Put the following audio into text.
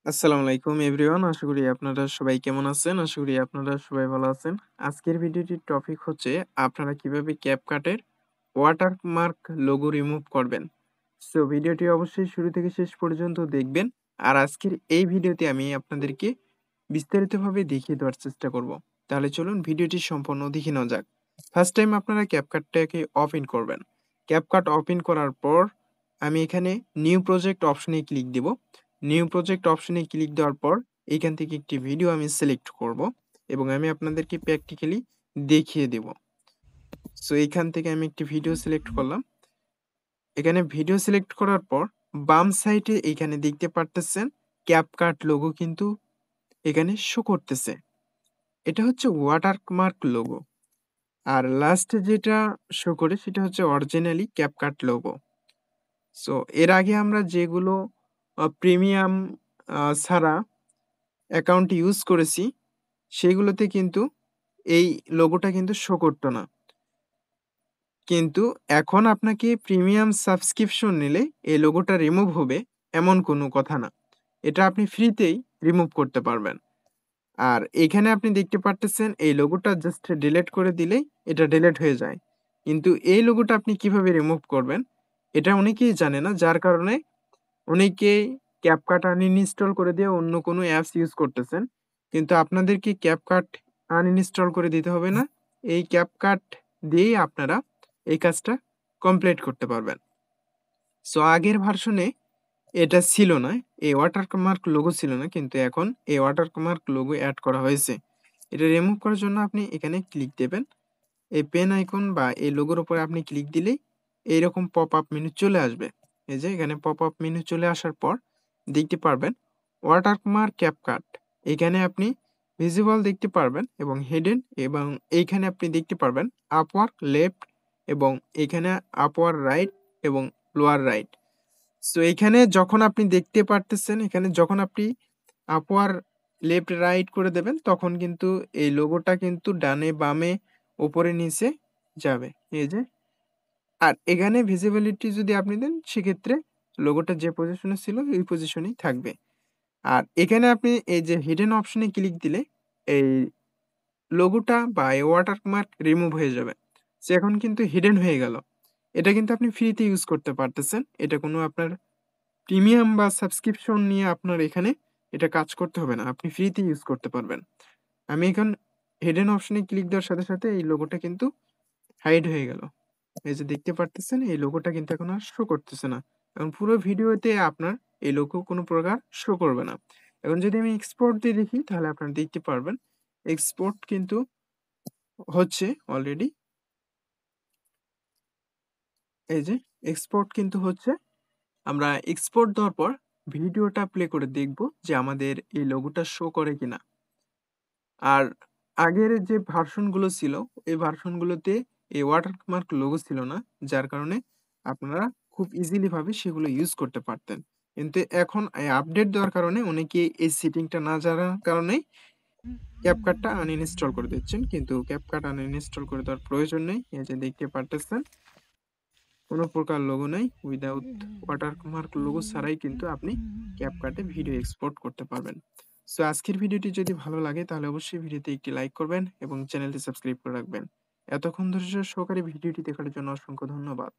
আসসালামু আলাইকুম এভরিওয়ান। আশা করি আপনারা সবাই কেমন আছেন? আশা করি আপনারা সবাই ভালো আছেন। আজকের ভিডিওটির টপিক হচ্ছে আপনারা কিভাবে ক্যাপকাটের ওয়াটারমার্ক লোগো রিমুভ করবেন। সো ভিডিওটি অবশ্যই শুরু থেকে শেষ পর্যন্ত দেখবেন। আর আজকের এই ভিডিওতে আমি আপনাদেরকে বিস্তারিতভাবে দেখিয়ে দেওয়ার চেষ্টা করব। তাহলে চলুন ভিডিওটি সম্পূর্ণ দেখে নেওয়া যাক। ফার্স্ট টাইম আপনারা ক্যাপকাটটাকে ওপেন করবেন। ক্যাপকাট ওপেন করার পর আমি এখানে নিউ প্রজেক্ট অপশনে ক্লিক দিব। নিউ প্রজেক্ট অপশনে ক্লিক দেওয়ার পর এইখান থেকে একটি ভিডিও আমি সিলেক্ট করব এবং আমি আপনাদেরকে প্র্যাকটিক্যালি দেখিয়ে দেব। সো এইখান থেকে আমি একটি ভিডিও সিলেক্ট করলাম। এখানে ভিডিও সিলেক্ট করার পর বাম সাইডে এইখানে দেখতে পারতেছেন ক্যাপকাট লোগো কিন্তু এখানে শো করতেছে। এটা হচ্ছে ওয়াটারমার্ক লোগো। আর লাস্টে যেটা শো করে সেটা হচ্ছে অরিজিনালি ক্যাপকাট লোগো। সো এর আগে আমরা যেগুলো প্রিমিয়াম ছাড়া অ্যাকাউন্ট ইউজ করেছি সেগুলোতে কিন্তু এই লোগোটা কিন্তু শো করতো না। কিন্তু এখন আপনাকে প্রিমিয়াম সাবস্ক্রিপশন নিলে এই লোগোটা রিমুভ হবে এমন কোনো কথা না। এটা আপনি ফ্রিতেই রিমুভ করতে পারবেন। আর এখানে আপনি দেখতে পারতেছেন এই লোগোটা জাস্ট ডিলিট করে দিলেই এটা ডিলিট হয়ে যায়। কিন্তু এই লোগোটা আপনি কিভাবে রিমুভ করবেন এটা অনেকেই জানে না, যার কারণে অনেকেই CapCut আনইনস্টল করে দিয়ে অন্য কোনো অ্যাপস ইউজ করতেছেন। কিন্তু আপনাদেরকে CapCut আনইনস্টল করে দিতে হবে না। এই CapCut দিয়েই আপনারা এই কাজটা কমপ্লিট করতে পারবেন। সো আগের ভার্সনে এটা ছিল না। এই ওয়াটারমার্ক লোগো ছিল না। কিন্তু এখন এই ওয়াটারমার্ক লোগো এড করা হয়েছে। এটা রিমুভ করার জন্য আপনি এখানে ক্লিক দেবেন। এই পেন আইকন বা এই লোগোর উপরে আপনি ক্লিক দিলেই এইরকম পপআপ মেনু চলে আসবে। এই যে এখানে পপআপ মেনু চলে আসার পর দেখতে পারবেন ওয়াটারমার্ক ক্যাপকাট। এখানে আপনি ভিজিবল দেখতে পারবেন এবং হিডেন, এবং এইখানে আপনি দেখতে পারবেন আপওয়ার্ক লেফট এবং এখানে আপওয়ার রাইট এবং লোয়ার রাইট। সো এখানে যখন আপনি দেখতে পারতেছেন, এখানে যখন আপনি আপওয়ার লেফট রাইট করে দেবেন তখন কিন্তু এই লোগোটা কিন্তু ডানে বামে উপরে নিচে যাবে। এই যে, আর এখানে ভিজিবিলিটি যদি আপনি দেন সেক্ষেত্রে লোগোটা যে পজিশনে ছিল এই পজিশনেই থাকবে। আর এখানে আপনি এই যে হিডেন অপশনে ক্লিক দিলে এই লোগোটা বা এই ওয়াটারমার্ক রিমুভ হয়ে যাবে। সো এখন কিন্তু হিডেন হয়ে গেল। এটা কিন্তু আপনি ফ্রিতে ইউজ করতে পারতেছেন। এটা কোনো আপনার প্রিমিয়াম বা সাবস্ক্রিপশন নিয়ে আপনার এখানে এটা কাজ করতে হবে না। আপনি ফ্রিতে ইউজ করতে পারবেন। আমি এখন হিডেন অপশনে ক্লিক দেওয়ার সাথে, সাথে এই লোগোটা কিন্তু হাইড হয়ে গেল। এই যে দেখতে পারতেছেন এই লোগোটা কিন্তু এখন আর শো করতেছে না। এখন পুরো ভিডিওতে আপনার এই লোগো কোনো প্রকার শো করবে না। এখন যদি আমি এক্সপোর্ট দিয়ে দেখি তাহলে আপনারা দেখতে পারবেন এক্সপোর্ট কিন্তু হচ্ছে অলরেডি। এই যে এক্সপোর্ট কিন্তু হচ্ছে। আমরা এক্সপোর্ট দেওয়ার পর ভিডিওটা প্লে করে দেখব যে আমাদের এই লোগোটা শো করে কিনা। আর আগের যে ভার্সন গুলো ছিল এই ভার্সন গুলোতে এই ওয়াটারমার্ক লোগো ছিল না, যার কারণে আপনারা খুব ইজিলি ভাবে সেগুলো ইউজ করতে পারতেন। কিন্তু এখন এই আপডেট দেওয়ার কারণে অনেকে এই সেটিংটা না জানার কারণে ক্যাপকাটটা আনইনস্টল করে দিচ্ছেন। কিন্তু ক্যাপকাট আনইনস্টল করে দেওয়ার প্রয়োজন নেই। এই যে দেখতে পারতেছেন কোনো প্রকার লোগো নাই। উইদাউট ওয়াটারমার্ক লোগো ছাড়াই কিন্তু আপনি ক্যাপকাটে ভিডিও এক্সপোর্ট করতে পারবেন। সো আজকের ভিডিওটি যদি ভালো লাগে তাহলে অবশ্যই ভিডিওতে একটি লাইক করবেন এবং চ্যানেলটি সাবস্ক্রাইব করে রাখবেন। এতক্ষণ ধৈর্য সহকারে ভিডিওটি দেখার জন্য অসংখ্য ধন্যবাদ।